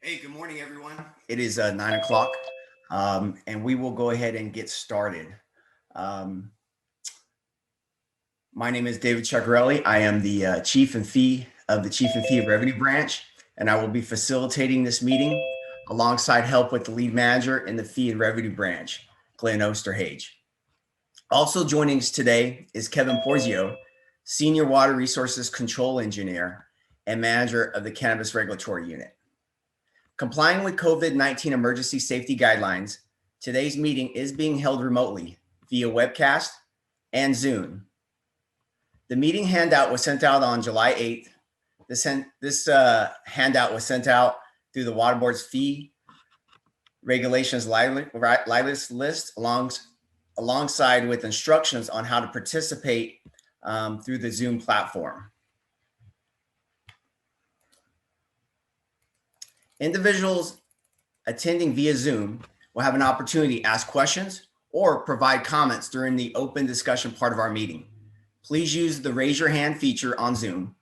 Hey, good morning, everyone. It is 9 o'clock, and we will go ahead and get started. Um, my name is David Chagarelli. I am the Chief and Fee of the Chief and Fee Revenue Branch, and I will be facilitating this meeting alongside help with the lead manager in the Fee and Revenue Branch, Glenn Osterhage. Also joining us today is Kevin Porzio, Senior Water Resources Control Engineer and Manager of the Cannabis Regulatory Unit. Complying with COVID-19 emergency safety guidelines, today's meeting is being held remotely via webcast and Zoom. The meeting handout was sent out on July 8th. This handout was sent out through the Water Board's fee regulations license list alongside with instructions on how to participate through the Zoom platform. Individuals attending via Zoom will have an opportunity to ask questions or provide comments during the open discussion part of our meeting. Please use the raise your hand feature on Zoom.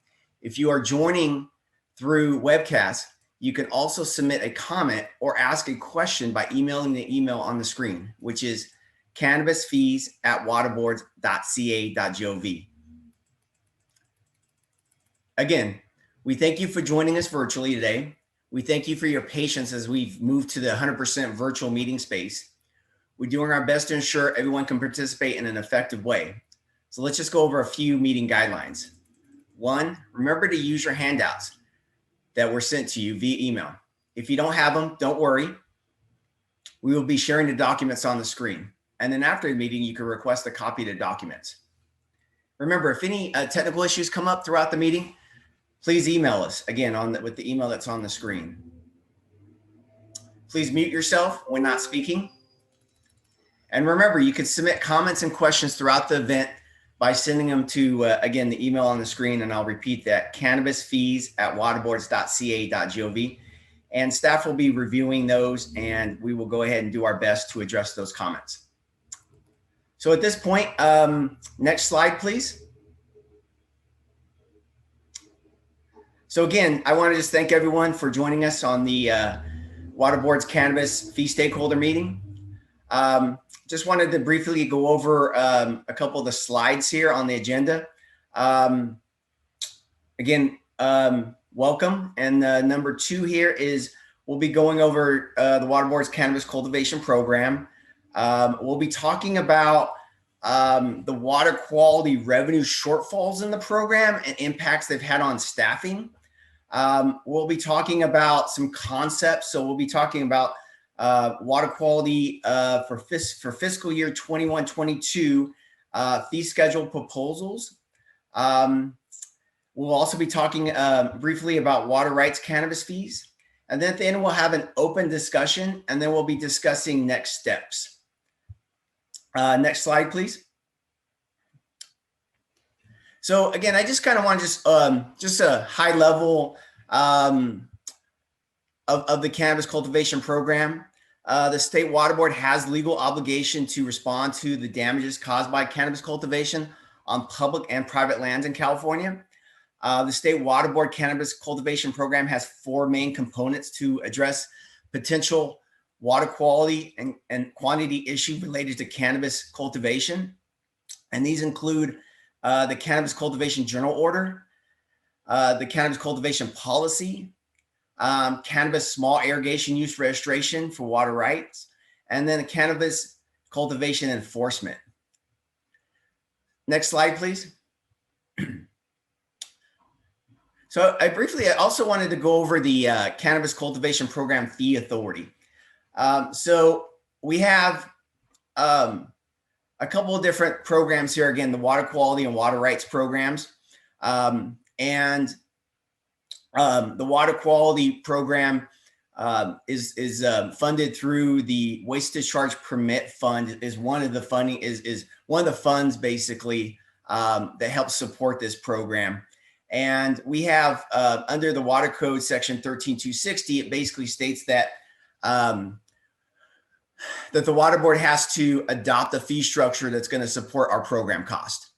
If you are joining through webcast, you can also submit a comment or ask a question by emailing the email on the screen, which is cannabisfees@waterboards.ca.gov. Again, we thank you for joining us virtually today. We thank you for your patience as we've moved to the 100% virtual meeting space. We're doing our best to ensure everyone can participate in an effective way. So let's just go over a few meeting guidelines. One, remember to use your handouts that were sent to you via email. If you don't have them, don't worry. We will be sharing the documents on the screen. And then after the meeting, you can request a copy of the documents. Remember, if any technical issues come up throughout the meeting, please email us again with the email that's on the screen. Please mute yourself when not speaking. And remember, you can submit comments and questions throughout the event by sending them to, again, the email on the screen, and I'll repeat that, cannabisfees@waterboards.ca.gov. And staff will be reviewing those, and we will go ahead and do our best to address those comments. So at this point, next slide, please. So again, I want to just thank everyone for joining us on the Water Board's Cannabis Fee Stakeholder meeting. Just wanted to briefly go over a couple of the slides here on the agenda. Again, welcome. And number 2 here is we'll be going over the Water Board's Cannabis Cultivation Program. We'll be talking about the water quality revenue shortfalls in the program and impacts they've had on staffing. We'll be talking about some concepts. So we'll be talking about water quality for fiscal year 21-22 fee schedule proposals. We'll also be talking briefly about water rights cannabis fees. And then at the end, we'll have an open discussion, and then we'll be discussing next steps. Next slide, please. So again, I just kind of want to just a high level of the cannabis cultivation program. The state water board has legal obligation to respond to the damages caused by cannabis cultivation on public and private lands in California. The state water board cannabis cultivation program has 4 main components to address potential water quality and quantity issue related to cannabis cultivation. And these include the Cannabis Cultivation Journal Order, the Cannabis Cultivation Policy, Cannabis Small Irrigation Use Registration for water rights, and then the Cannabis Cultivation Enforcement. Next slide, please. So I also wanted to go over the Cannabis Cultivation Program Fee Authority. So we have a couple of different programs here. Again, the water quality and water rights programs. The water quality program is funded through the Waste Discharge Permit Fund. Is one of the funds basically that helps support this program. And we have under the Water Code Section 13260, it basically states that that the water board has to adopt a fee structure that's going to support our program cost.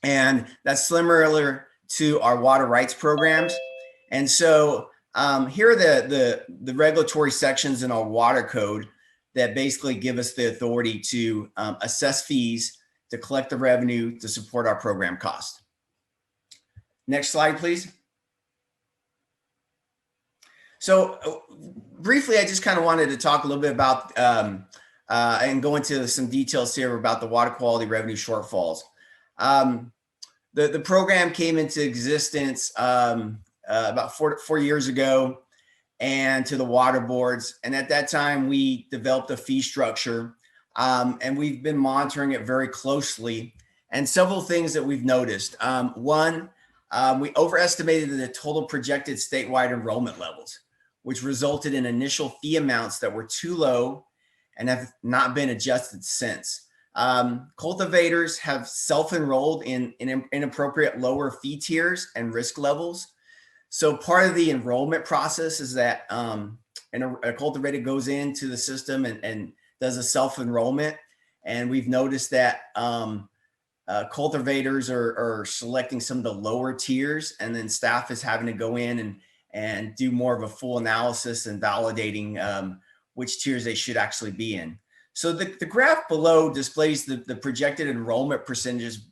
And that's similar to our water rights programs. And so Here are the regulatory sections in our water code that basically give us the authority to assess fees, to collect the revenue, to support our program cost. Next slide, please. So briefly, I just kind of wanted to talk a little bit about and go into some details here about the water quality revenue shortfalls. The program came into existence about four years ago, and to the water boards. And at that time, we developed a fee structure, and we've been monitoring it very closely. And several things that we've noticed. One, we overestimated the total projected statewide enrollment levels, which resulted in initial fee amounts that were too low and have not been adjusted since. Cultivators have self-enrolled in inappropriate lower fee tiers and risk levels. So part of the enrollment process is that a cultivator goes into the system and does a self-enrollment. And we've noticed that cultivators are selecting some of the lower tiers, and then staff is having to go in and do more of a full analysis and validating which tiers they should actually be in. So the graph below displays the projected enrollment percentages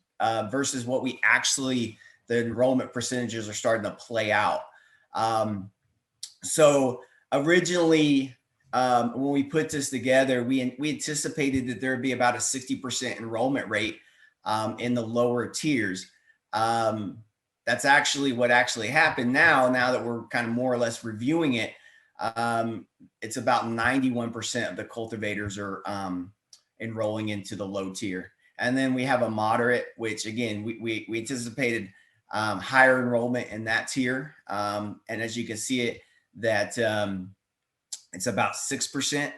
versus what we actually, the enrollment percentages are starting to play out. So originally, when we put this together, we anticipated that there would be about a 60% enrollment rate in the lower tiers. That's actually what actually happened now that we're kind of more or less reviewing it. It's about 91% of the cultivators are enrolling into the low tier. And then we have a moderate, which again, we anticipated higher enrollment in that tier. And as you can see it, that it's about 6%.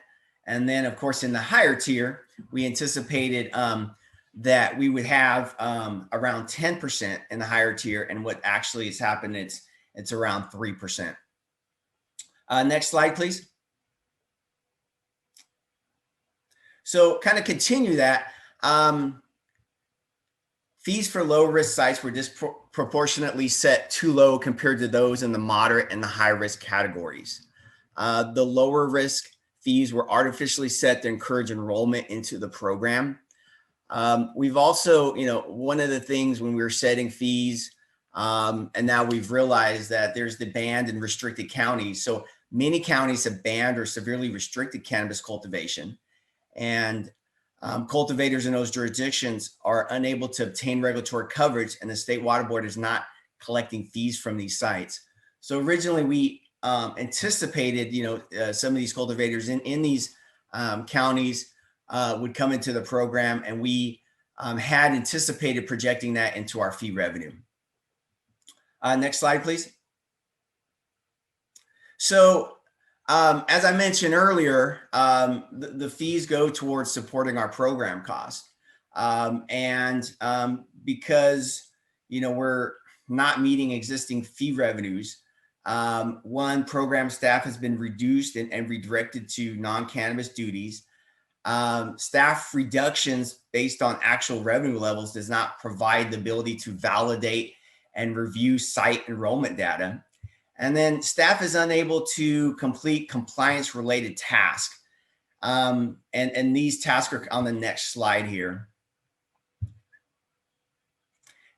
And then of course, in the higher tier, we anticipated that we would have around 10% in the higher tier. And what actually has happened, it's around 3%. Next slide, please. So kind of continue that. Fees for low risk sites were disproportionately set too low compared to those in the moderate and the high risk categories. The lower risk fees were artificially set to encourage enrollment into the program. We've also, one of the things when we were setting fees, and now we've realized that there's the banned and restricted counties. So many counties have banned or severely restricted cannabis cultivation, and cultivators in those jurisdictions are unable to obtain regulatory coverage, and the state water board is not collecting fees from these sites. So originally we anticipated, some of these cultivators in these counties would come into the program, and we had anticipated projecting that into our fee revenue. Next slide, please. So as I mentioned earlier, the fees go towards supporting our program cost. Because, we're not meeting existing fee revenues, one, program staff has been reduced and redirected to non-cannabis duties. Staff reductions based on actual revenue levels does not provide the ability to validate and review site enrollment data. And then staff is unable to complete compliance related tasks. And these tasks are on the next slide here.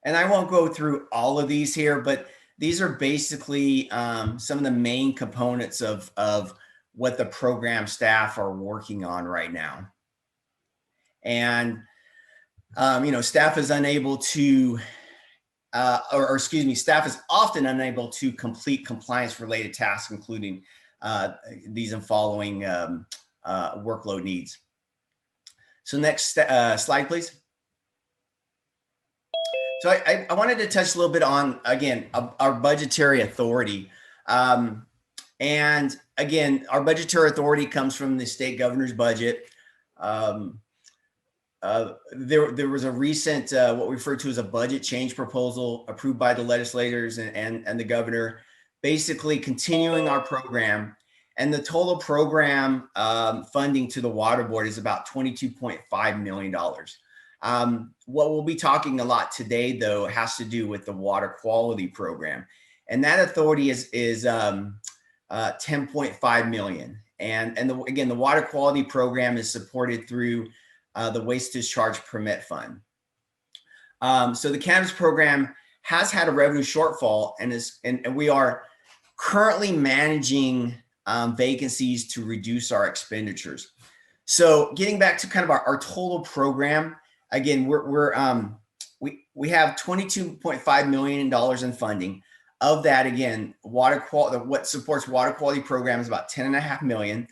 And I won't go through all of these here, but these are basically some of the main components of what the program staff are working on right now. And, staff is unable to, staff is often unable to complete compliance related tasks, including these and following workload needs. So next slide, please. So I wanted to touch a little bit on, again, our budgetary authority. And again, our budgetary authority comes from the state governor's budget. There was a recent, what we refer to as a budget change proposal approved by the legislators and the governor, basically continuing our program. And the total program funding to the water board is about $22.5 million. What we'll be talking a lot today, though, has to do with the water quality program. And that authority is 10.5 million. And again, the water quality program is supported through the waste discharge permit fund. So the cannabis program has had a revenue shortfall, and we are currently managing vacancies to reduce our expenditures. So getting back to kind of our total program, again, we have $22.5 million in funding. Of that, again, what supports water quality program is about $10.5 million.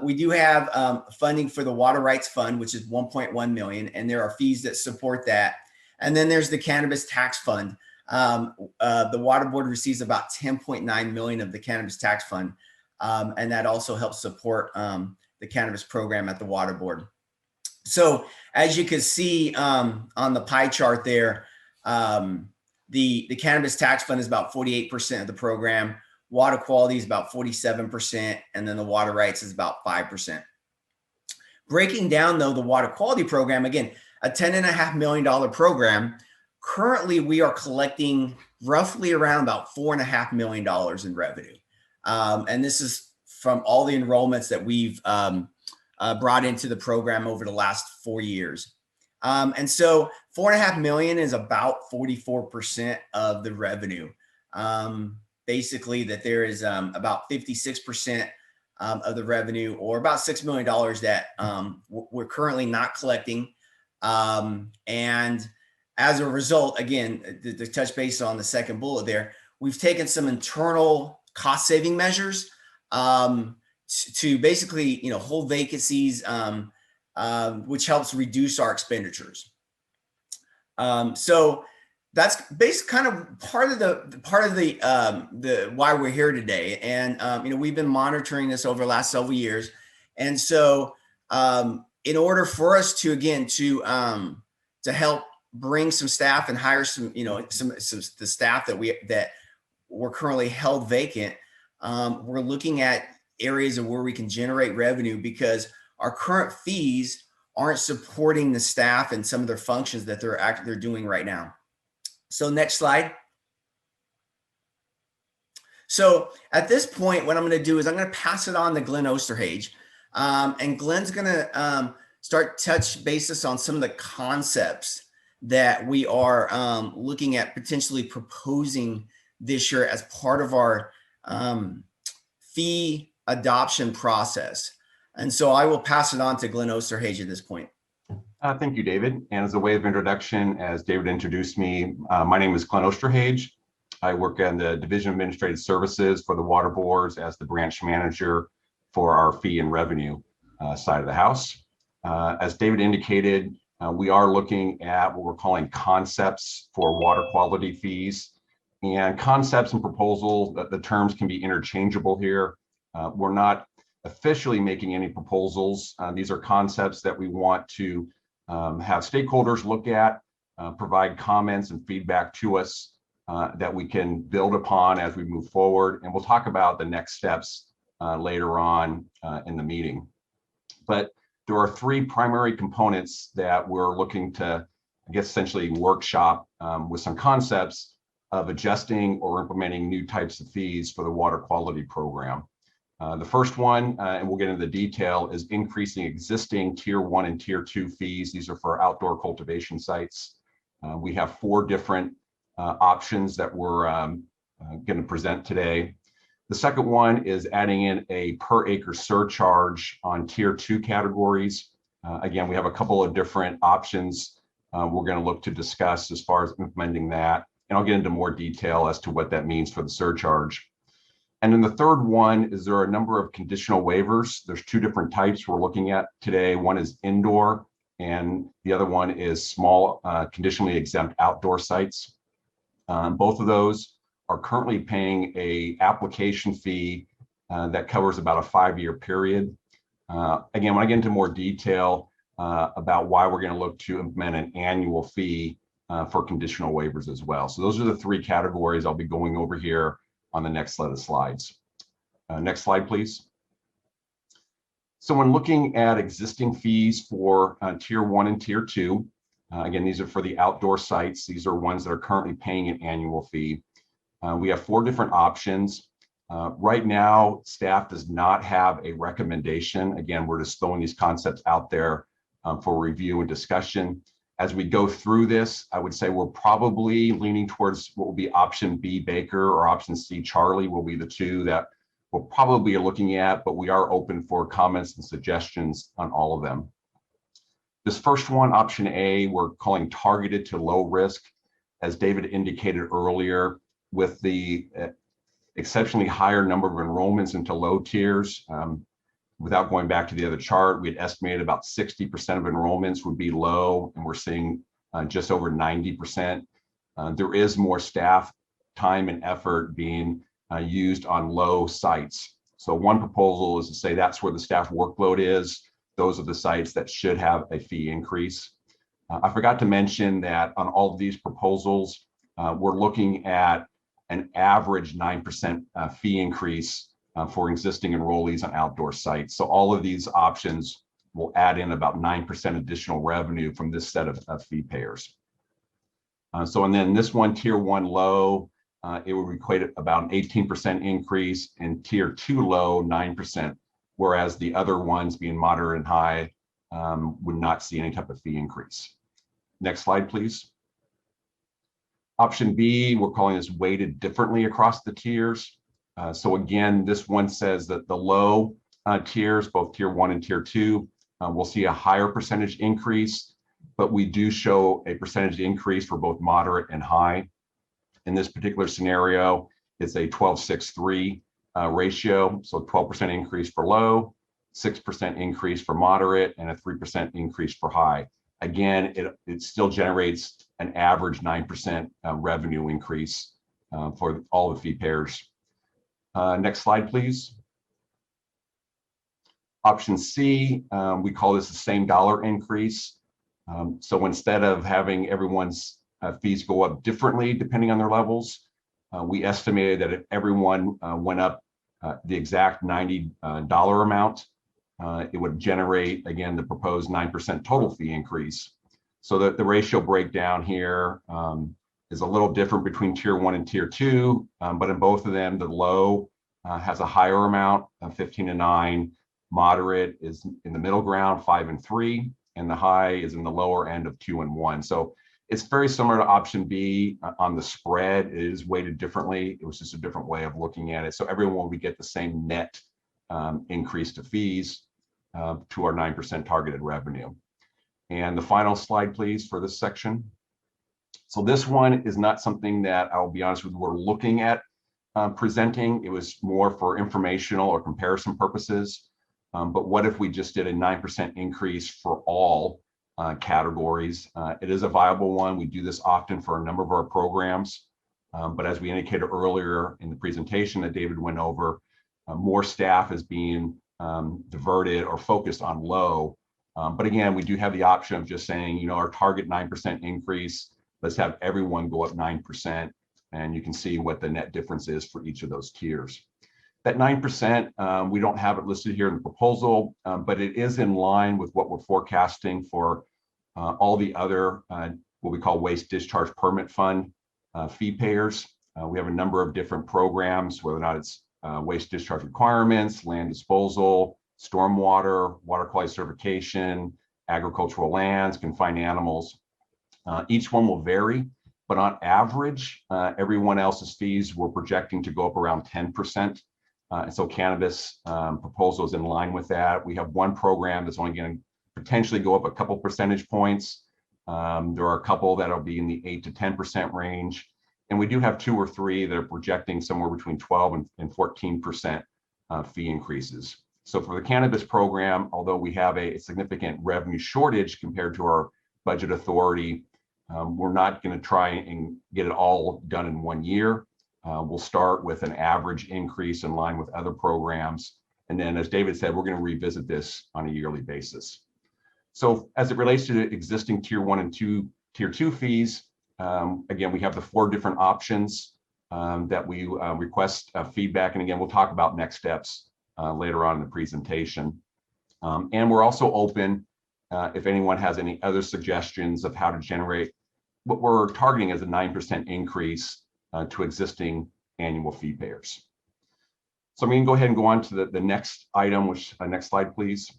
We do have funding for the Water Rights Fund, which is $1.1 million, and there are fees that support that. And then there's the Cannabis Tax Fund. The Water Board receives about $10.9 million of the Cannabis Tax Fund, and that also helps support the cannabis program at the Water Board. So as you can see on the pie chart there, the Cannabis Tax Fund is about 48% of the program. Water quality is about 47%, and then the water rights is about 5%. Breaking down, though, the water quality program, again, a $10.5 million program. Currently, we are collecting roughly around about $4.5 million in revenue. And this is from all the enrollments that we've brought into the program over the last 4 years. And so $4.5 million is about 44% of the revenue. Basically, that there is about 56% of the revenue, or about $6 million that we're currently not collecting. And as a result, again, to touch base on the second bullet there, we've taken some internal cost saving measures to basically, hold vacancies, which helps reduce our expenditures. So that's basically kind of part of the why we're here today. And we've been monitoring this over the last several years. And so in order for us to to help bring some staff and hire some the staff that we're currently held vacant, we're looking at areas of where we can generate revenue, because our current fees aren't supporting the staff and some of their functions that they're doing right now. So next slide. So at this point, what I'm going to do is I'm going to pass it on to Glenn Osterhage. And Glenn's going to start touch basis on some of the concepts that we are looking at potentially proposing this year as part of our fee adoption process. And so I will pass it on to Glenn Osterhage at this point. Thank you, David. And as a way of introduction, as David introduced me, my name is Glenn Osterhage. I work in the Division of Administrative Services for the Water Boards as the branch manager for our fee and revenue side of the house. As David indicated, we are looking at what we're calling concepts for water quality fees. And concepts and proposals, the terms can be interchangeable here. We're not officially making any proposals. These are concepts that we want to have stakeholders look at, provide comments and feedback to us that we can build upon as we move forward. And we'll talk about the next steps later on in the meeting. But there are three primary components that we're looking to, I guess, essentially workshop with some concepts of adjusting or implementing new types of fees for the water quality program. The first one, and we'll get into the detail, is increasing existing Tier 1 and Tier 2 fees. These are for outdoor cultivation sites. We have 4 different options that we're going to present today. The second one is adding in a per acre surcharge on Tier 2 categories. Again, we have a couple of different options we're going to look to discuss as far as implementing that. And I'll get into more detail as to what that means for the surcharge. And then the third one is there are a number of conditional waivers. There's 2 different types we're looking at today. One is indoor, and the other one is small, conditionally exempt outdoor sites. Both of those are currently paying a application fee that covers about a 5-year period. Again, when I get into more detail about why we're going to look to implement an annual fee for conditional waivers as well. So those are the 3 categories I'll be going over here on the next set of slides. Next slide, please. So when looking at existing fees for Tier 1 and Tier 2, again, these are for the outdoor sites. These are ones that are currently paying an annual fee. We have 4 different options. Right now, staff does not have a recommendation. Again, we're just throwing these concepts out there for review and discussion. As we go through this, I would say we're probably leaning towards what will be option B, Baker, or option C, Charlie will be the two that we'll probably be looking at, but we are open for comments and suggestions on all of them. This first one, option A, we're calling targeted to low risk. As David indicated earlier, with the exceptionally higher number of enrollments into low tiers. Without going back to the other chart, we had estimated about 60% of enrollments would be low, and we're seeing just over 90%. There is more staff time and effort being used on low sites. So one proposal is to say that's where the staff workload is. Those are the sites that should have a fee increase. I forgot to mention that on all of these proposals, we're looking at an average 9% fee increase for existing enrollees on outdoor sites. So all of these options will add in about 9% additional revenue from this set of fee payers. And then this one, tier 1 low, it would equate about an 18% increase, and tier 2 low, 9%, whereas the other ones being moderate and high would not see any type of fee increase. Next slide, please. Option B, we're calling this weighted differently across the tiers. So again, this one says that the low tiers, both tier 1 and tier 2, will see a higher percentage increase, but we do show a percentage increase for both moderate and high. In this particular scenario, it's a 12-6-3 ratio. So 12% increase for low, 6% increase for moderate, and a 3% increase for high. Again, it still generates an average 9% revenue increase for all the fee payers. Next slide, please. Option C, we call this the same dollar increase. So instead of having everyone's fees go up differently depending on their levels, we estimated that if everyone went up the exact $90 amount, it would generate, again, the proposed 9% total fee increase. So that the ratio breakdown here is a little different between tier 1 and tier 2, but in both of them, the low has a higher amount of 15-9, moderate is in the middle ground, 5-3, and the high is in the lower end of 2-1. So it's very similar to option B on the spread. It is weighted differently. It was just a different way of looking at it. So everyone will get the same net increase to fees to our 9% targeted revenue. And the final slide, please, for this section. So this one is not something that, I'll be honest with you, we're looking at presenting. It was more for informational or comparison purposes. But what if we just did a 9% increase for all categories? It is a viable one. We do this often for a number of our programs. But as we indicated earlier in the presentation that David went over, more staff is being diverted or focused on low. But again, we do have the option of just saying, you know, our target 9% increase, let's have everyone go up 9%. And you can see what the net difference is for each of those tiers. That 9%, we don't have it listed here in the proposal, but it is in line with what we're forecasting for all the other, what we call waste discharge permit fund fee payers. We have a number of different programs, whether or not it's waste discharge requirements, land disposal, stormwater, water quality certification, agricultural lands, confined animals. Each one will vary, but on average, everyone else's fees we're projecting to go up around 10%. And so cannabis proposal is in line with that. We have one program that's only going to potentially go up a couple percentage points. There are a couple that'll be in the 8 to 10% range. And we do have 2 or 3 that are projecting somewhere between 12 and 14% fee increases. So for the cannabis program, although we have a significant revenue shortage compared to our budget authority, we're not going to try and get it all done in 1 year. We'll start with an average increase in line with other programs. And then, as David said, we're going to revisit this on a yearly basis. So as it relates to existing tier 1 and tier 2 fees, again, we have the 4 different options that we request feedback. And again, we'll talk about next steps later on in the presentation. And we're also open if anyone has any other suggestions of how to generate what we're targeting as a 9% increase to existing annual fee payers. So I'm going to go ahead and go on to the next item, which next slide, please.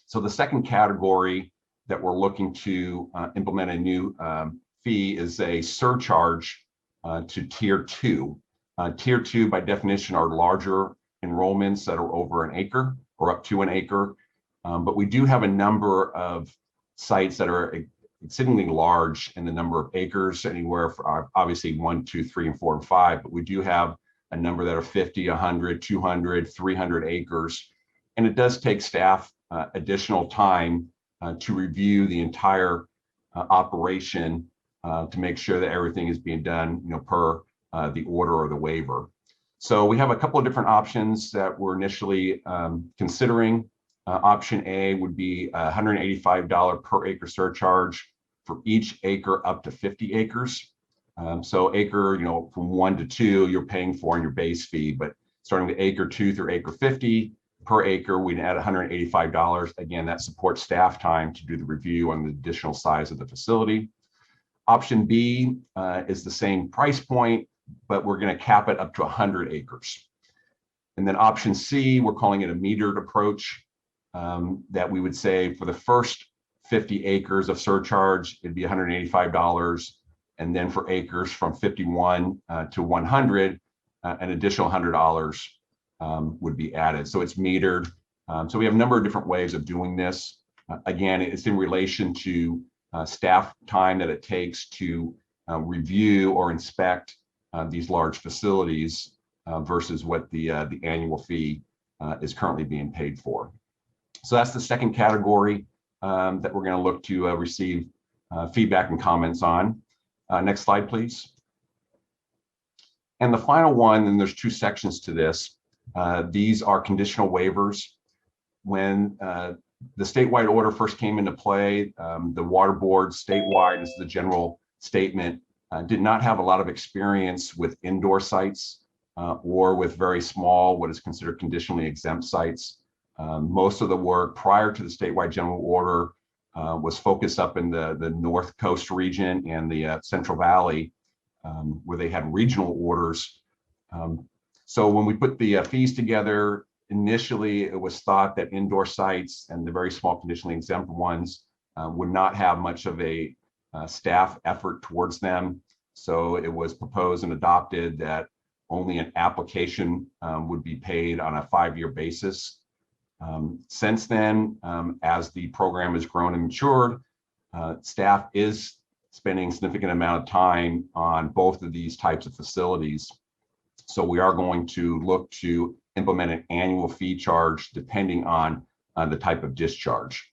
So the second category that we're looking to implement a new fee is a surcharge to Tier 2. Tier 2, by definition, are larger enrollments that are over an acre or up to an acre. But we do have a number of sites that are exceedingly large in the number of acres, anywhere from obviously 1, 2, 3, and 4, and 5. But we do have a number that are 50, 100, 200, 300 acres. And it does take staff additional time to review the entire operation to make sure that everything is being done, per the order or the waiver. So we have a couple of different options that we're initially considering. Option A would be a $185 per acre surcharge for each acre up to 50 acres. So acre, from 1 to 2, you're paying for in your base fee, but starting with acre 2 through acre 50 per acre, we'd add $185. Again, that supports staff time to do the review on the additional size of the facility. Option B is the same price point, but we're going to cap it up to 100 acres. And then option C, we're calling it a metered approach, that we would say for the first 50 acres of surcharge, it'd be $185. And then for acres from 51 to 100, an additional $100 would be added. So it's metered. So we have a number of different ways of doing this. Again, it's in relation to staff time that it takes to review or inspect these large facilities versus what the annual fee is currently being paid for. So that's the second category that we're going to look to receive feedback and comments on. Next slide, please. And the final one, and there's two sections to this. These are conditional waivers. When the statewide order first came into play, the water board statewide, this is the general statement, did not have a lot of experience with indoor sites or with very small, what is considered conditionally exempt sites. Most of the work prior to the statewide general order was focused up in the North Coast region and the Central Valley, where they had regional orders. So when we put the fees together, initially it was thought that indoor sites and the very small conditionally exempt ones would not have much of a staff effort towards them. So it was proposed and adopted that only an application would be paid on a 5-year basis. Since then, as the program has grown and matured, staff is spending a significant amount of time on both of these types of facilities. So we are going to look to implement an annual fee charge depending on the type of discharge.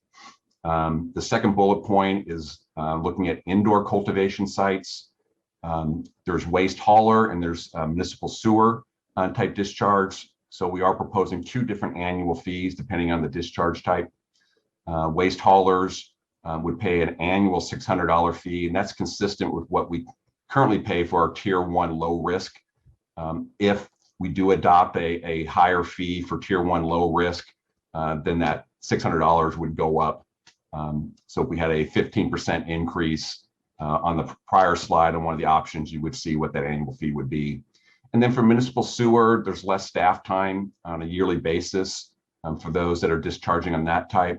The second bullet point is looking at indoor cultivation sites. There's waste hauler and there's municipal sewer type discharge. So we are proposing 2 different annual fees depending on the discharge type. Waste haulers would pay an annual $600 fee, and that's consistent with what we currently pay for our Tier 1 low risk. If we do adopt a higher fee for Tier 1 low risk, then that $600 would go up. So if we had a 15% increase on the prior slide on one of the options, you would see what that annual fee would be. And then for municipal sewer, there's less staff time on a yearly basis for those that are discharging on that type.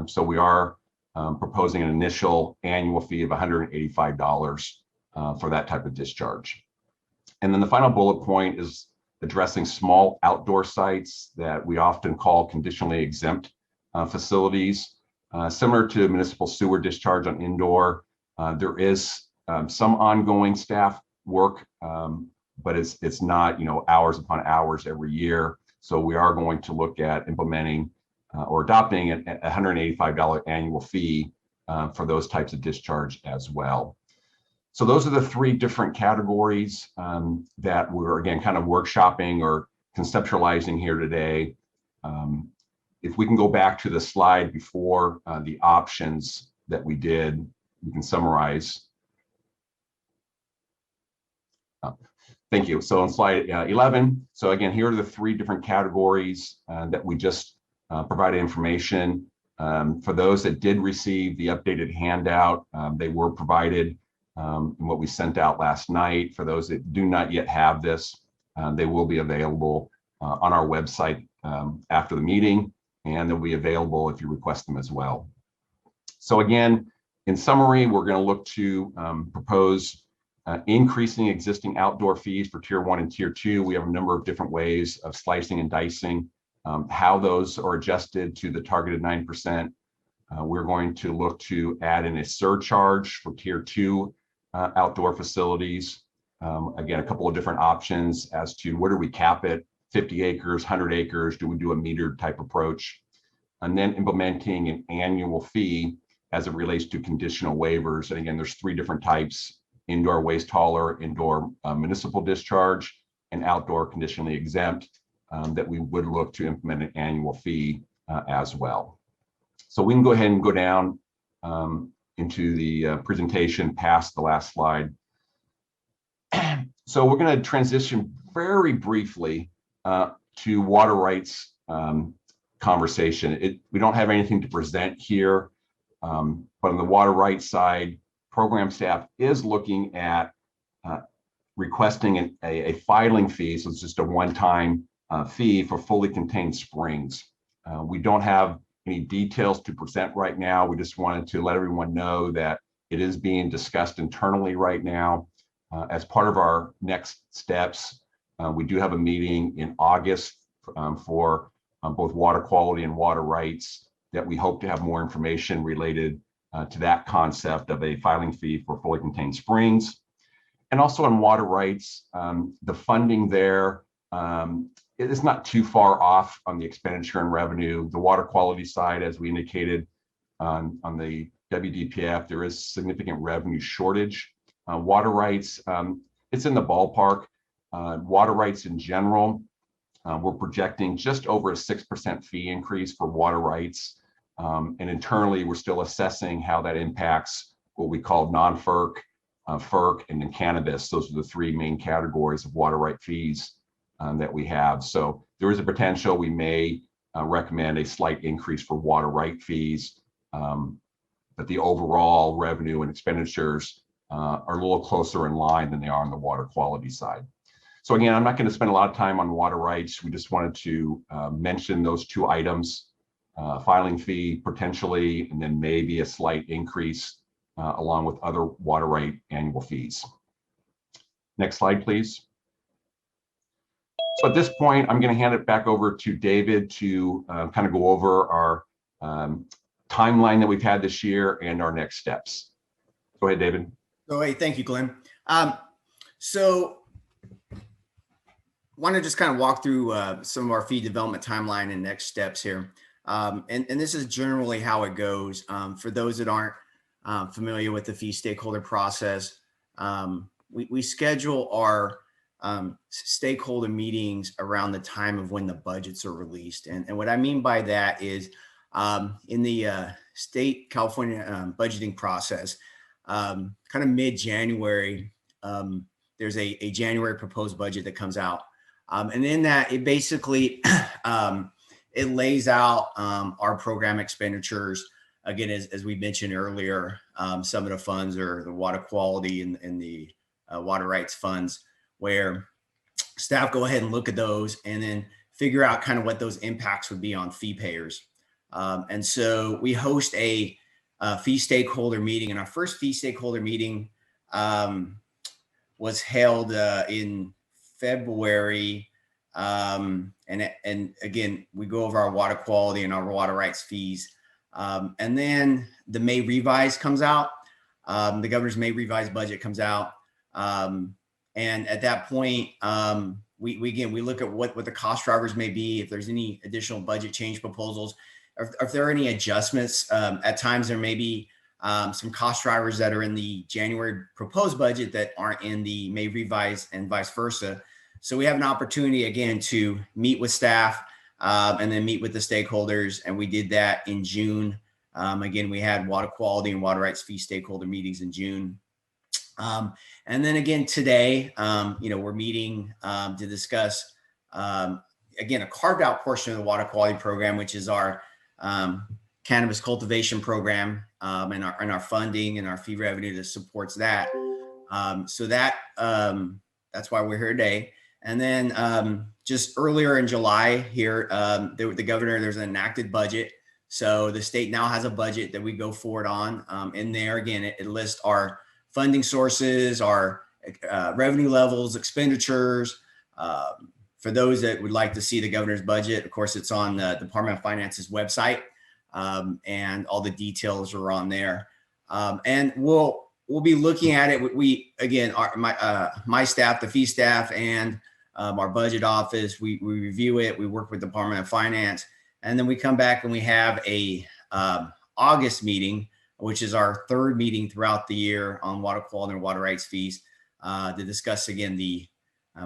So we are proposing an initial annual fee of $185 for that type of discharge. And then the final bullet point is addressing small outdoor sites that we often call conditionally exempt facilities. Similar to municipal sewer discharge on indoor, there is some ongoing staff work, but it's not hours upon hours every year. So we are going to look at implementing or adopting a $185 annual fee for those types of discharge as well. So those are the 3 different categories that we're, again, kind of workshopping or conceptualizing here today. If we can go back to the slide before the options that we did, we can summarize. Thank you. So on slide 11, so again, here are the 3 different categories that we just provided information. For those that did receive the updated handout, they were provided in what we sent out last night. For those that do not yet have this, they will be available on our website after the meeting, and they'll be available if you request them as well. So again, in summary, we're going to look to propose increasing existing outdoor fees for Tier 1 and Tier 2. We have a number of different ways of slicing and dicing how those are adjusted to the targeted 9%. We're going to look to add in a surcharge for Tier 2 outdoor facilities. Again, a couple of different options as to where do we cap it, 50 acres, 100 acres, do we do a metered type approach? And then implementing an annual fee as it relates to conditional waivers. And again, there's 3 different types: indoor waste hauler, indoor municipal discharge, and outdoor conditionally exempt, that we would look to implement an annual fee as well. So we can go ahead and go down into the presentation past the last slide. So we're going to transition very briefly to water rights conversation. We don't have anything to present here, but on the water rights side, program staff is looking at requesting a filing fee. So it's just a one-time fee for fully contained springs. We don't have any details to present right now. We just wanted to let everyone know that it is being discussed internally right now. As part of our next steps, we do have a meeting in August for both water quality and water rights that we hope to have more information related to that concept of a filing fee for fully contained springs. And also on water rights, the funding there it is not too far off on the expenditure and revenue. The water quality side, as we indicated on the WDPF, there is significant revenue shortage. Water rights, it's in the ballpark. Water rights in general, we're projecting just over a 6% fee increase for water rights. And internally, we're still assessing how that impacts what we call non-FERC, FERC, and then cannabis. Those are the 3 main categories of water right fees that we have. So there is a potential we may recommend a slight increase for water right fees, but the overall revenue and expenditures are a little closer in line than they are on the water quality side. So again, I'm not going to spend a lot of time on water rights. We just wanted to mention those 2 items, filing fee potentially, and then maybe a slight increase along with other water right annual fees. Next slide, please. So at this point, I'm going to hand it back over to David to kind of go over our timeline that we've had this year and our next steps. Go ahead, David. Oh, hey, thank you, Glenn. So want to just kind of walk through some of our fee development timeline and next steps here. And this is generally how it goes. For those that aren't familiar with the fee stakeholder process, we schedule our stakeholder meetings around the time of when the budgets are released. And what I mean by that is in the state California budgeting process, kind of mid-January, there's a January proposed budget that comes out. And in that, it basically, it lays out our program expenditures. Again, as we mentioned earlier, some of the funds are the water quality and the water rights funds, where staff go ahead and look at those and then figure out kind of what those impacts would be on fee payers. And so we host a fee stakeholder meeting, and our first fee stakeholder meeting was held in February. And again, we go over our water quality and our water rights fees. And then the May revise comes out. The governor's May revised budget comes out. And at that point, we look at what the cost drivers may be, if there's any additional budget change proposals, or if there are any adjustments. At times there may be some cost drivers that are in the January proposed budget that aren't in the May revise, and vice versa. So we have an opportunity again to meet with staff and then meet with the stakeholders. And we did that in June. Again, we had water quality and water rights fee stakeholder meetings in June. And then again today, we're meeting to discuss, again, a carved out portion of the water quality program, which is our cannabis cultivation program, and our funding and our fee revenue that supports that. So that's why we're here today. And then just earlier in July here, the governor, there's an enacted budget. So the state now has a budget that we go forward on. In there, again, it lists our funding sources, our revenue levels, expenditures. For those that would like to see the governor's budget, of course, it's on the Department of Finance's website, and all the details are on there. And we'll be looking at it. We again, my staff, the fee staff, and our budget office, we review it. We work with the Department of Finance, and then we come back and we have a August meeting, which is our third meeting throughout the year on water quality and water rights fees, to discuss again the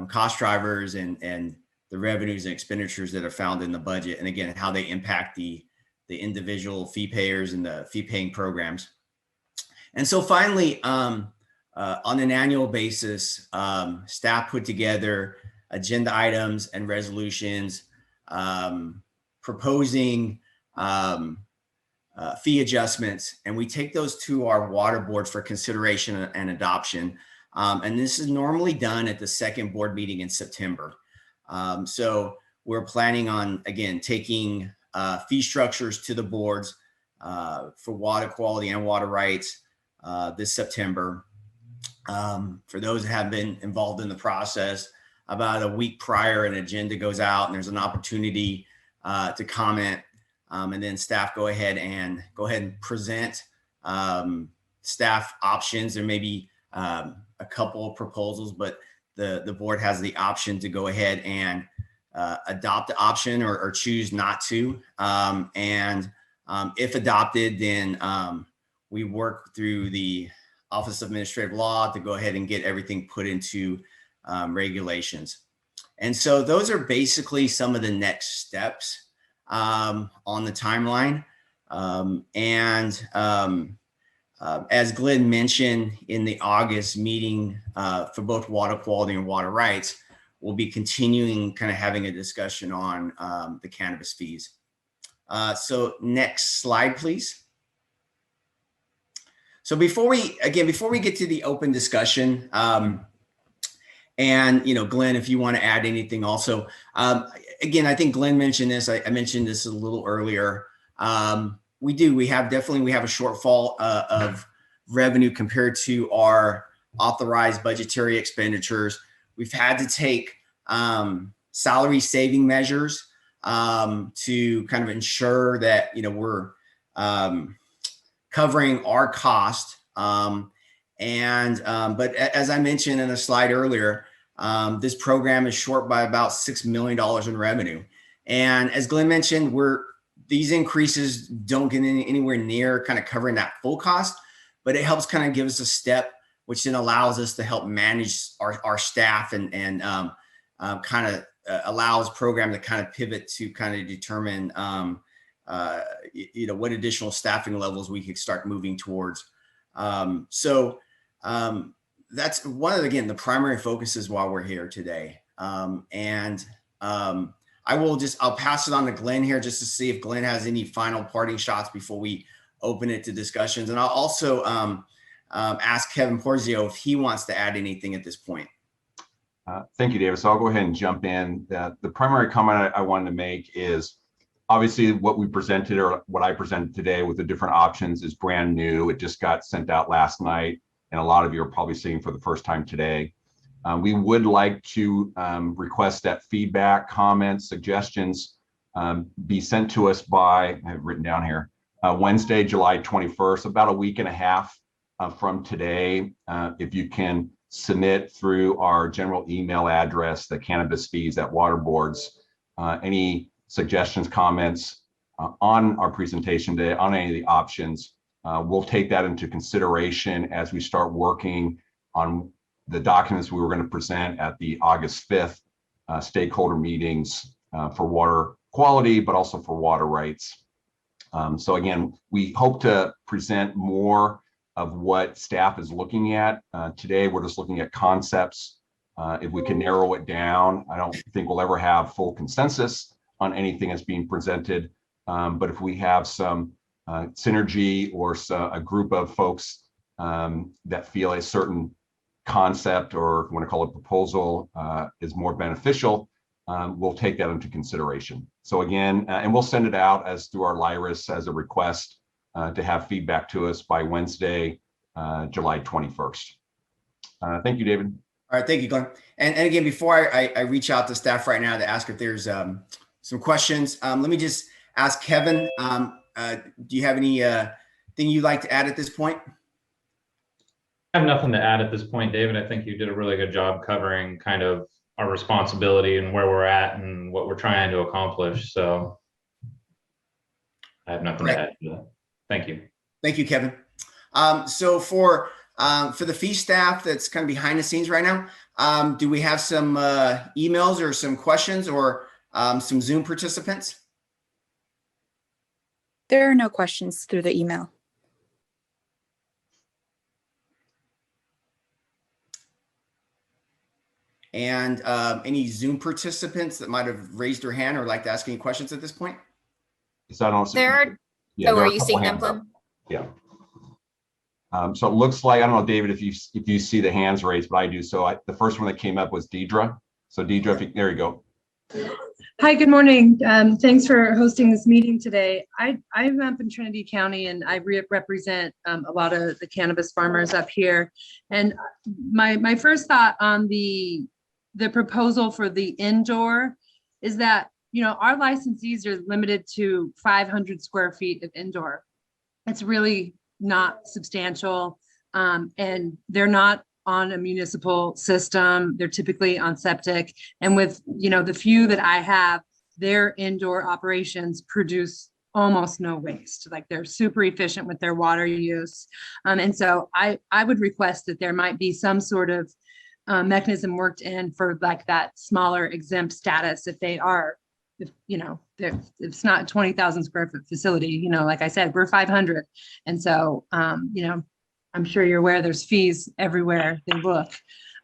cost drivers and the revenues and expenditures that are found in the budget, and again how they impact the individual fee payers and the fee paying programs. And so finally, on an annual basis, staff put together agenda items and resolutions proposing fee adjustments, and we take those to our water boards for consideration and adoption. And this is normally done at the second board meeting in September. So we're planning on, again, taking fee structures to the boards for water quality and water rights this September. For those that have been involved in the process, about a week prior, an agenda goes out and there's an opportunity to comment, and then staff go ahead and present staff options. There may be a couple of proposals, but the board has the option to go ahead and adopt the option or choose not to. And if adopted, then we work through the Office of Administrative Law to go ahead and get everything put into regulations. And so those are basically some of the next steps on the timeline. As Glenn mentioned in the August meeting for both water quality and water rights, we'll be continuing kind of having a discussion on the cannabis fees. So next slide, please. So before we get to the open discussion, and Glenn, if you want to add anything also, again, I think Glenn mentioned this. I mentioned this a little earlier. We have a shortfall of revenue compared to our authorized budgetary expenditures. We've had to take salary saving measures to kind of ensure that we're covering our cost. But as I mentioned in a slide earlier, this program is short by about $6 million in revenue. And as Glenn mentioned, these increases don't get anywhere near kind of covering that full cost, but it helps kind of give us a step, which then allows us to help manage our staff and kind of allows program to kind of pivot to kind of determine what additional staffing levels we could start moving towards. So that's one of the primary focuses while we're here today. I'll pass it on to Glenn here just to see if Glenn has any final parting shots before we open it to discussions. And I'll also ask Kevin Porzio if he wants to add anything at this point. Thank you, David. So I'll go ahead and jump in. The primary comment I wanted to make is obviously what we presented or what I presented today with the different options is brand new. It just got sent out last night, and a lot of you are probably seeing for the first time today. We would like to request that feedback, comments, suggestions be sent to us by, I have written down here, Wednesday, July 21st, about a week and a half from today. If you can submit through our general email address, the cannabis fees at water boards, any suggestions, comments on our presentation today, on any of the options, we'll take that into consideration as we start working on the documents we were going to present at the August 5th stakeholder meetings for water quality, but also for water rights. So again, we hope to present more of what staff is looking at. Today, we're just looking at concepts. If we can narrow it down, I don't think we'll ever have full consensus on anything that's being presented. But if we have some synergy or a group of folks that feel a certain concept, or if you want to call it proposal, is more beneficial, we'll take that into consideration. So again, and we'll send it out as through our Lyris as a request to have feedback to us by Wednesday, July 21st. Thank you, David. All right, thank you, Glenn. And again, before I reach out to staff right now to ask if there's some questions, let me just ask Kevin, do you have any thing you'd like to add at this point? I have nothing to add at this point, David. I think you did a really good job covering kind of our responsibility and where we're at and what we're trying to accomplish. So I have nothing to add to that. Thank you. Thank you, Kevin. So for the fee staff that's kind of behind the scenes right now, do we have some emails or some questions or some Zoom participants? There are no questions through the email. And any Zoom participants that might have raised their hand or like to ask any questions at this point? So I don't see. There are. Yeah, oh, there are a you couple seeing them, hands up. Glenn? Yeah. So it looks like, I don't know, David, if you see the hands raised, but I do. So the first one that came up was Deidre. So Deidre, there you go. Hi, good morning. Thanks for hosting this meeting today. I'm up in Trinity County and I represent a lot of the cannabis farmers up here. And my first thought on the proposal for the indoor is that, our licensees are limited to 500 square feet of indoor. It's really not substantial, and they're not on a municipal system. They're typically on septic. And with, the few that I have, their indoor operations produce almost no waste. Like they're super efficient with their water use. And so I would request that there might be some sort of mechanism worked in for like that smaller exempt status if they are, if it's not 20,000 square foot facility, like I said, we're 500. And so, I'm sure you're aware there's fees everywhere they look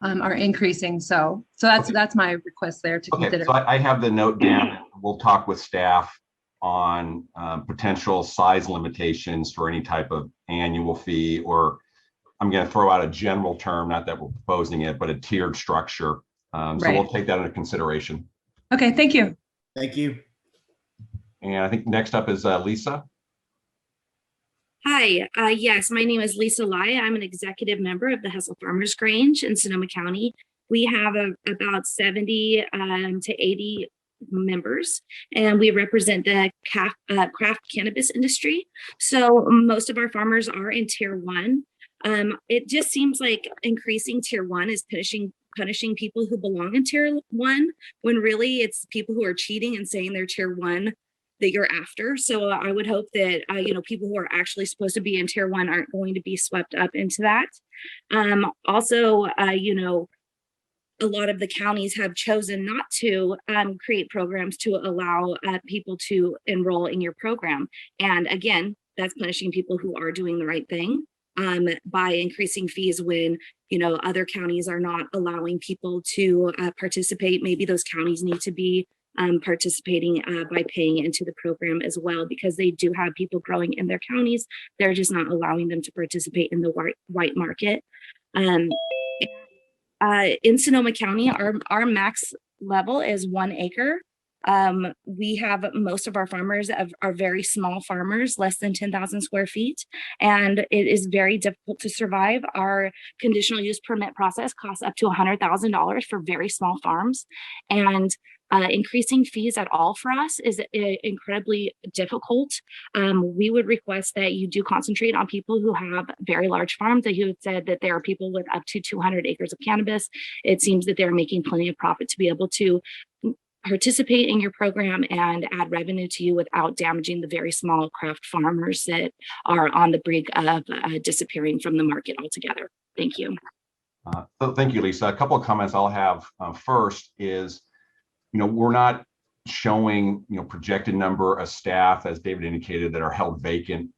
are increasing. So that's my request there to consider. So I have the note down. We'll talk with staff on potential size limitations for any type of annual fee, or I'm going to throw out a general term, not that we're proposing it, but a tiered structure. So we'll take that into consideration. Okay, thank you. Thank you. And I think next up is Lisa. Hi, yes, my name is Lisa Lai. I'm an executive member of the Hessel Farmers Grange in Sonoma County. We have about 70 to 80 members, and we represent the craft cannabis industry. So most of our farmers are in tier 1. It just seems like increasing tier 1 is punishing people who belong in tier 1, when really it's people who are cheating and saying they're tier 1 that you're after. So I would hope that people who are actually supposed to be in tier 1 aren't going to be swept up into that. Also, a lot of the counties have chosen not to create programs to allow people to enroll in your program. And again, that's punishing people who are doing the right thing by increasing fees when, other counties are not allowing people to participate. Maybe those counties need to be participating by paying into the program as well, because they do have people growing in their counties. They're just not allowing them to participate in the white market. In Sonoma County, our max level is 1 acre. We have most of our farmers are very small farmers, less than 10,000 square feet, and it is very difficult to survive. Our conditional use permit process costs up to $100,000 for very small farms, and increasing fees at all for us is incredibly difficult. We would request that you do concentrate on people who have very large farms. That you had said that there are people with up to 200 acres of cannabis. It seems that they're making plenty of profit to be able to participate in your program and add revenue to you without damaging the very small craft farmers that are on the brink of disappearing from the market altogether. Thank you. So thank you, Lisa. A couple of comments I'll have. First is, we're not showing, projected number of staff, as David indicated, that are held vacant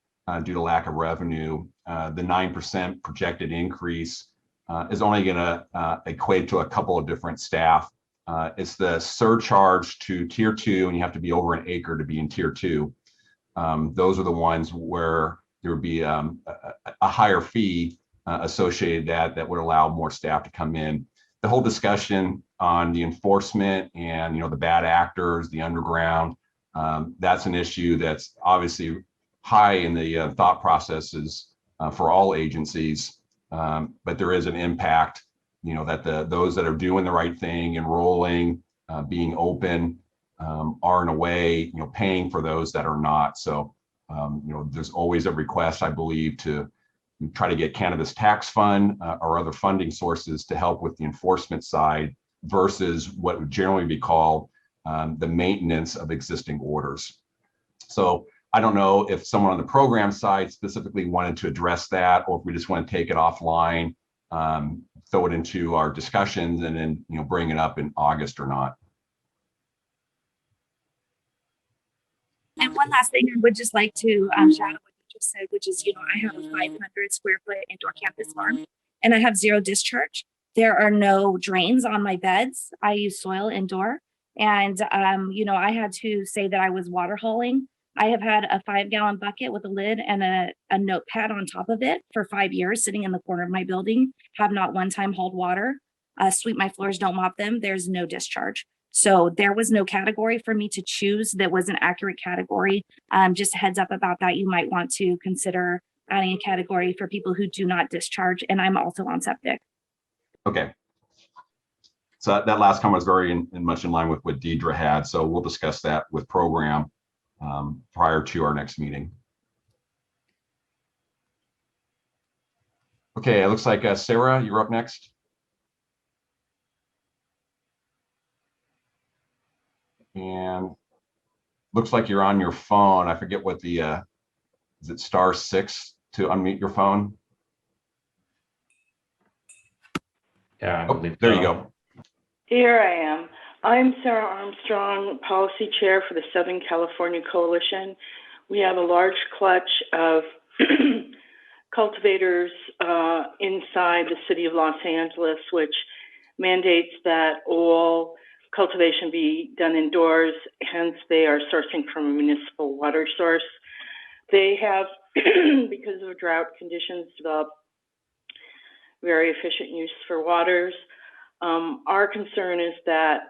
due to lack of revenue. The 9% projected increase is only going to equate to a couple of different staff. It's the surcharge to tier 2, and you have to be over an acre to be in tier 2. Those are the ones where there would be a higher fee associated that would allow more staff to come in. The whole discussion on the enforcement and the bad actors, the underground, that's an issue that's obviously high in the thought processes for all agencies, but there is an impact, that those that are doing the right thing, enrolling, being open, are in a way, paying for those that are not. So, there's always a request, I believe, to try to get cannabis tax fund or other funding sources to help with the enforcement side versus what would generally be called the maintenance of existing orders. So I don't know if someone on the program side specifically wanted to address that, or if we just want to take it offline, throw it into our discussions, and then bring it up in August or not. And one last thing I would just like to shout out what you just said, which is, I have a 500 square foot indoor campus farm and I have zero discharge. There are no drains on my beds. I use soil indoor. And, I had to say that I was water hauling. I have had a 5-gallon bucket with a lid and a notepad on top of it for 5 years sitting in the corner of my building, have not one time hauled water, sweep my floors, don't mop them. There's no discharge. So there was no category for me to choose that was an accurate category. Just a heads up about that. You might want to consider adding a category for people who do not discharge. And I'm also on septic. Okay. So that last comment was very much in line with what Deidre had. So we'll discuss that with program prior to our next meeting. Okay, it looks like Sarah, you're up next. And looks like you're on your phone. I forget what the, is it *6 to unmute your phone? Yeah, I Oh, believe there so. you go. Here I am. I'm Sarah Armstrong, Policy Chair for the Southern California Coalition. We have a large clutch of cultivators inside the city of Los Angeles, which mandates that all cultivation be done indoors. Hence, they are sourcing from a municipal water source. They have, because of drought conditions, developed very efficient use for waters. Our concern is that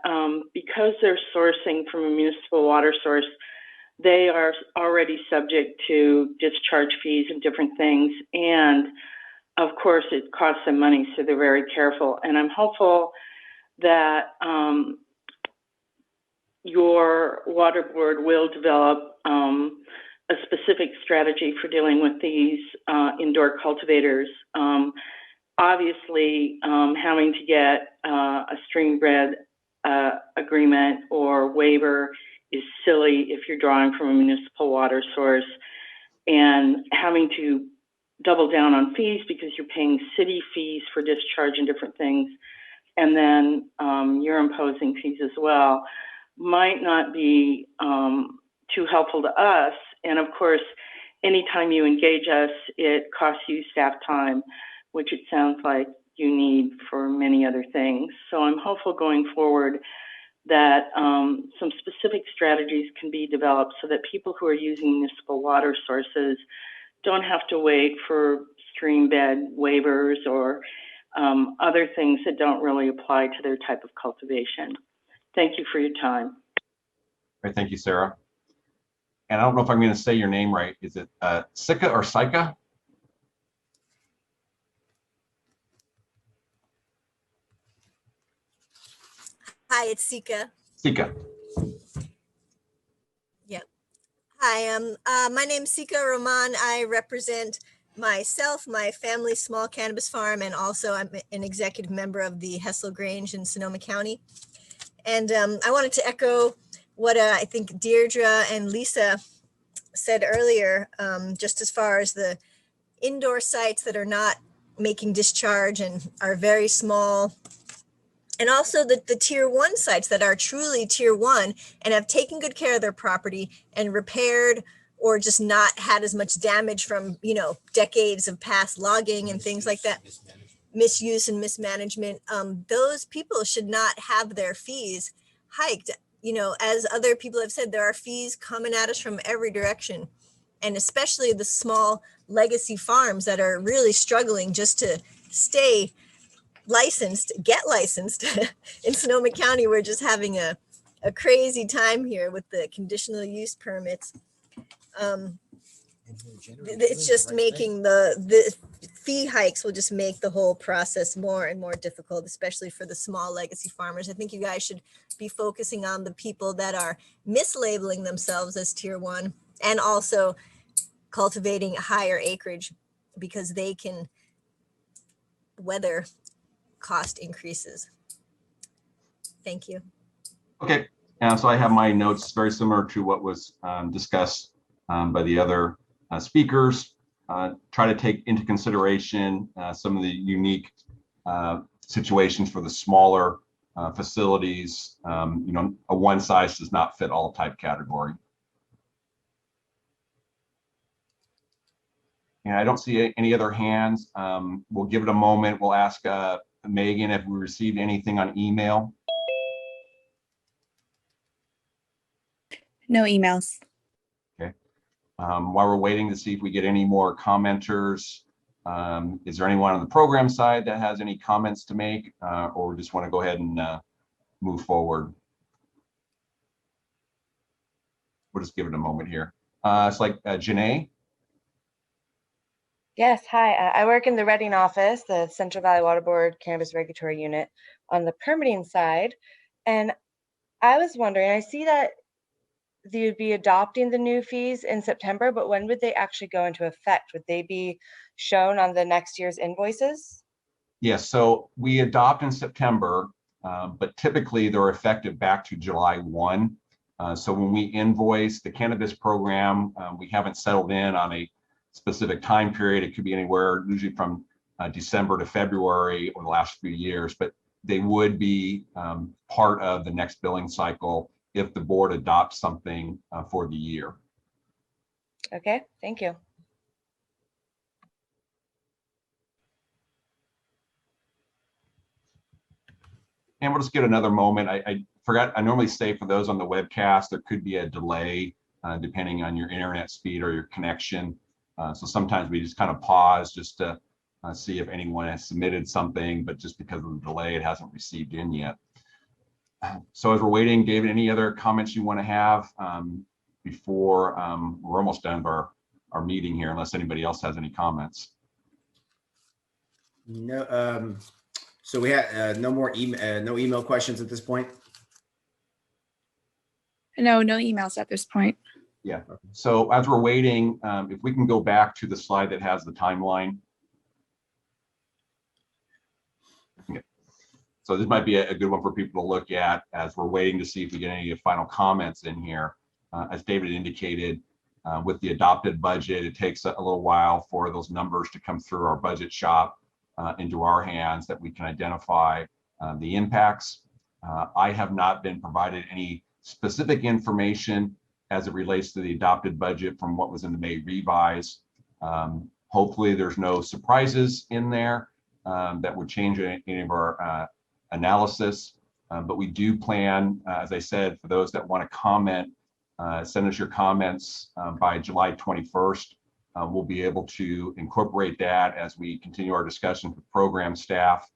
because they're sourcing from a municipal water source, they are already subject to discharge fees and different things. And of course, it costs them money, so they're very careful. And I'm hopeful that your water board will develop a specific strategy for dealing with these indoor cultivators. Obviously, having to get a stream bred agreement or waiver is silly if you're drawing from a municipal water source, and having to double down on fees because you're paying city fees for discharge and different things, and then you're imposing fees as well, might not be too helpful to us. And of course, anytime you engage us, it costs you staff time, which it sounds like you need for many other things. So I'm hopeful going forward that some specific strategies can be developed so that people who are using municipal water sources don't have to wait for stream bed waivers or other things that don't really apply to their type of cultivation. Thank you for your time. Right, thank you, Sarah. And I don't know if I'm going to say your name right. Is it Sika or Sika? Hi, it's Sika. Sika. Yep. Hi, my name's Sika Roman. I represent myself, my family small cannabis farm, and also I'm an executive member of the Hessel Grange in Sonoma County. And I wanted to echo what I think Deirdre and Lisa said earlier, just as far as the indoor sites that are not making discharge and are very small. And also the tier 1 sites that are truly tier 1 and have taken good care of their property and repaired or just not had as much damage from, decades of past logging and things like that, misuse and mismanagement. Those people should not have their fees hiked. As other people have said, there are fees coming at us from every direction. and especially the small legacy farms that are really struggling just to stay licensed, get licensed. In Sonoma County, we're just having a crazy time here with the conditional use permits. It's just making the fee hikes will just make the whole process more and more difficult, especially for the small legacy farmers. I think you guys should be focusing on the people that are mislabeling themselves as tier 1 and also cultivating higher acreage because they can weather cost increases. Thank you. Okay, so I have my notes very similar to what was discussed by the other speakers. Try to take into consideration some of the unique situations for the smaller facilities. You know, a one size does not fit all type category. And I don't see any other hands. We'll give it a moment. We'll ask Megan if we received anything on email. No emails. Okay. While we're waiting to see if we get any more commenters, is there anyone on the program side that has any comments to make, or we just want to go ahead and move forward? We'll just give it a moment here. It's like Janae. Yes, hi. I work in the Reading office, the Central Valley Water Board Cannabis Regulatory Unit on the permitting side. And I was wondering, I see that they would be adopting the new fees in September, but when would they actually go into effect? Would they be shown on the next year's invoices? Yes, so we adopt in September, but typically they're effective back to July 1. So when we invoice the cannabis program, we haven't settled in on a specific time period. It could be anywhere, usually from December to February or the last few years, but they would be part of the next billing cycle if the board adopts something for the year. Okay, thank you. And we'll just get another moment. I forgot, I normally say for those on the webcast, there could be a delay depending on your internet speed or your connection. So sometimes we just kind of pause just to see if anyone has submitted something, but just because of the delay, it hasn't received in yet. So as we're waiting, David, any other comments you want to have before we're almost done with our meeting here, unless anybody else has any comments? No. So we have no more no email questions at this point. No emails at this point. Yeah. So as we're waiting, if we can go back to the slide that has the timeline. Yeah. So this might be a good one for people to look at as we're waiting to see if we get any final comments in here. As David indicated, with the adopted budget, it takes a little while for those numbers to come through our budget shop into our hands that we can identify the impacts. I have not been provided any specific information as it relates to the adopted budget from what was in the May revise. Hopefully there's no surprises in there that would change any of our analysis, but we do plan, as I said, for those that want to comment, send us your comments by July 21st. We'll be able to incorporate that as we continue our discussion with program staff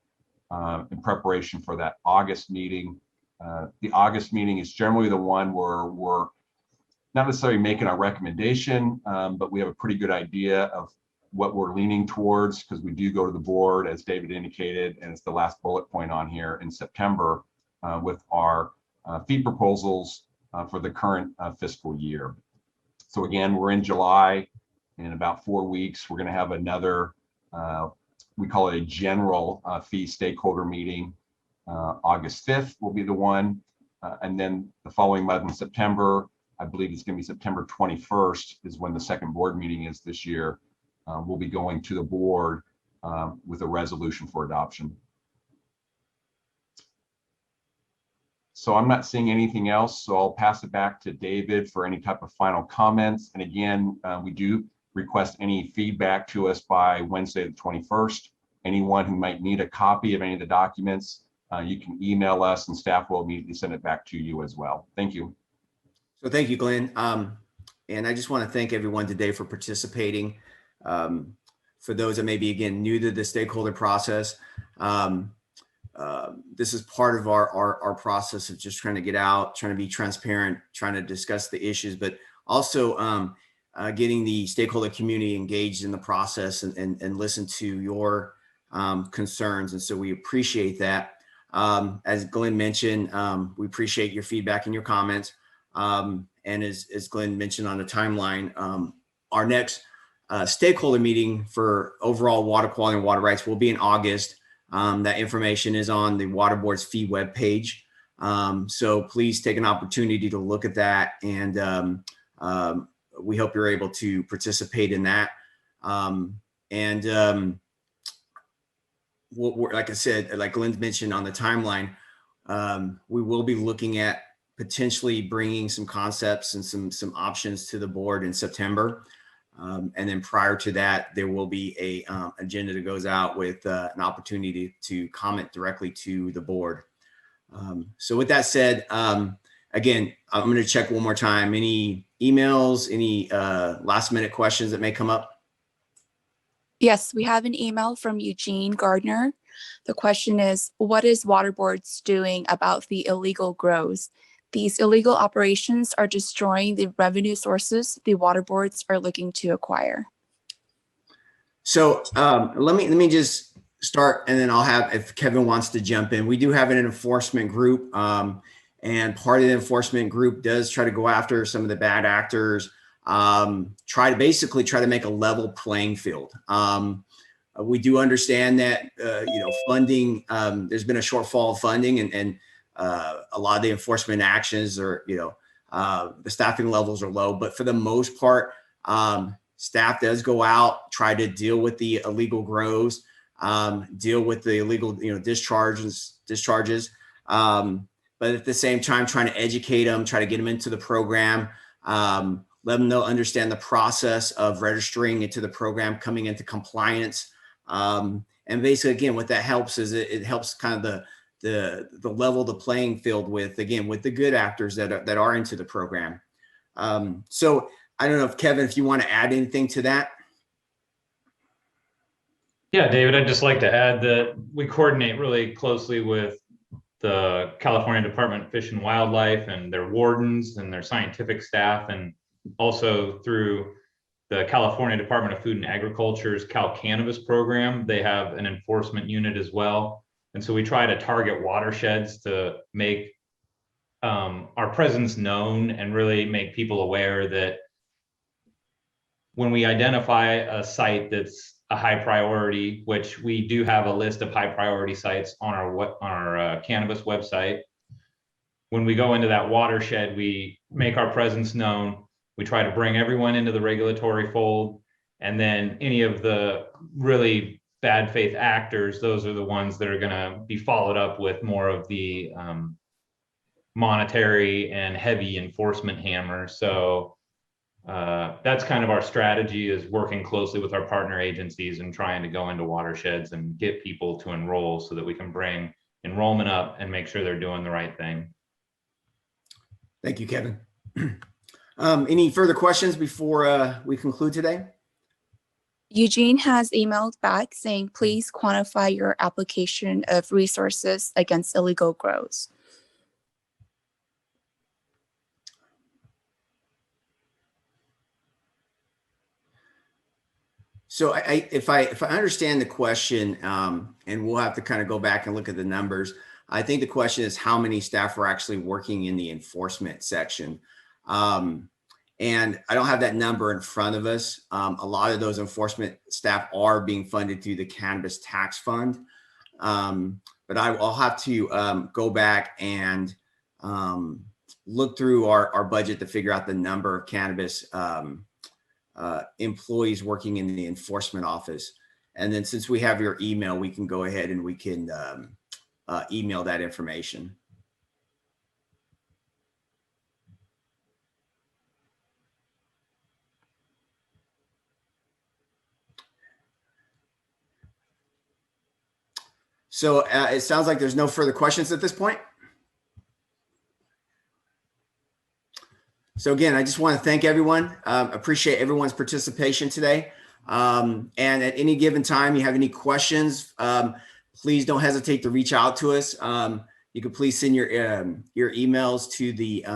in preparation for that August meeting. The August meeting is generally the one where we're not necessarily making our recommendation, but we have a pretty good idea of what we're leaning towards, because we do go to the board, as David indicated, and it's the last bullet point on here in September with our fee proposals for the current fiscal year. So again, we're in July. In about 4 weeks, we're going to have another, we call it a general fee stakeholder meeting. August 5th will be the one. And then the following month in September, I believe it's going to be September 21st is when the second board meeting is this year. We'll be going to the board with a resolution for adoption. So I'm not seeing anything else, so I'll pass it back to David for any type of final comments. And again, we do request any feedback to us by Wednesday the 21st. Anyone who might need a copy of any of the documents, you can email us and staff will immediately send it back to you as well. Thank you. So thank you, Glenn. And I just want to thank everyone today for participating. For those that may be, again, new to the stakeholder process, this is part of our process of just trying to get out, trying to be transparent, trying to discuss the issues, but also getting the stakeholder community engaged in the process and listen to your concerns. And so we appreciate that. As Glenn mentioned, we appreciate your feedback and your comments. And as Glenn mentioned on the timeline, our next stakeholder meeting for overall water quality and water rights will be in August. That information is on the Water Board's fee webpage. So please take an opportunity to look at that, and we hope you're able to participate in that. Like I said, like Glenn mentioned on the timeline, we will be looking at potentially bringing some concepts and some options to the board in September. And then prior to that, there will be a agenda that goes out with an opportunity to comment directly to the board. So with that said, again, I'm going to check one more time. Any emails, any last minute questions that may come up? Yes, we have an email from Eugene Gardner. The question is, what is water boards doing about the illegal grows? These illegal operations are destroying the revenue sources the water boards are looking to acquire. So let me just start, and then I'll have, if Kevin wants to jump in, we do have an enforcement group, and part of the enforcement group does try to go after some of the bad actors, try to make a level playing field. We do understand that, funding, there's been a shortfall of funding, and a lot of the enforcement actions are, the staffing levels are low, but for the most part, staff does go out, try to deal with the illegal grows, deal with the illegal, discharges. But at the same time, trying to educate them, try to get them into the program, let them understand the process of registering into the program, coming into compliance. And basically, again, what that helps is it helps kind of the level the playing field with the good actors that are into the program. So I don't know if Kevin, if you want to add anything to that. Yeah, David, I'd just like to add that we coordinate really closely with the California Department of Fish and Wildlife and their wardens and their scientific staff, and also through the California Department of Food and Agriculture's Cannabis program. They have an enforcement unit as well. And so we try to target watersheds to make our presence known and really make people aware that when we identify a site that's a high priority, which we do have a list of high priority sites on our cannabis website, when we go into that watershed, we make our presence known. We try to bring everyone into the regulatory fold, and then any of the really bad faith actors, those are the ones that are going to be followed up with more of the monetary and heavy enforcement hammer. So that's kind of our strategy, is working closely with our partner agencies and trying to go into watersheds and get people to enroll so that we can bring enrollment up and make sure they're doing the right thing. Thank you, Kevin. Any further questions before we conclude today? Eugene has emailed back saying, please quantify your application of resources against illegal grows. So if I understand the question, and we'll have to kind of go back and look at the numbers, I think the question is how many staff are actually working in the enforcement section. And I don't have that number in front of us. A lot of those enforcement staff are being funded through the Cannabis Tax Fund. But I'll have to go back and look through our budget to figure out the number of cannabis employees working in the enforcement office. And then since we have your email, we can go ahead and we can email that information. So it sounds like there's no further questions at this point. So again, I just want to thank everyone. Appreciate everyone's participation today. And at any given time, you have any questions, please don't hesitate to reach out to us. You can please send your emails to the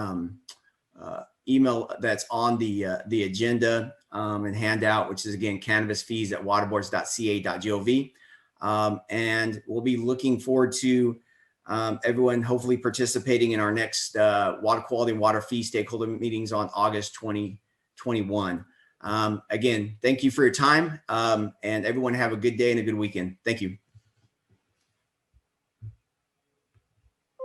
email that's on the agenda and handout, which is again cannabisfees@waterboards.ca.gov. And we'll be looking forward to everyone hopefully participating in our next water quality and water fee stakeholder meetings on August 2021. Again, thank you for your time, and everyone have a good day and a good weekend. Thank you.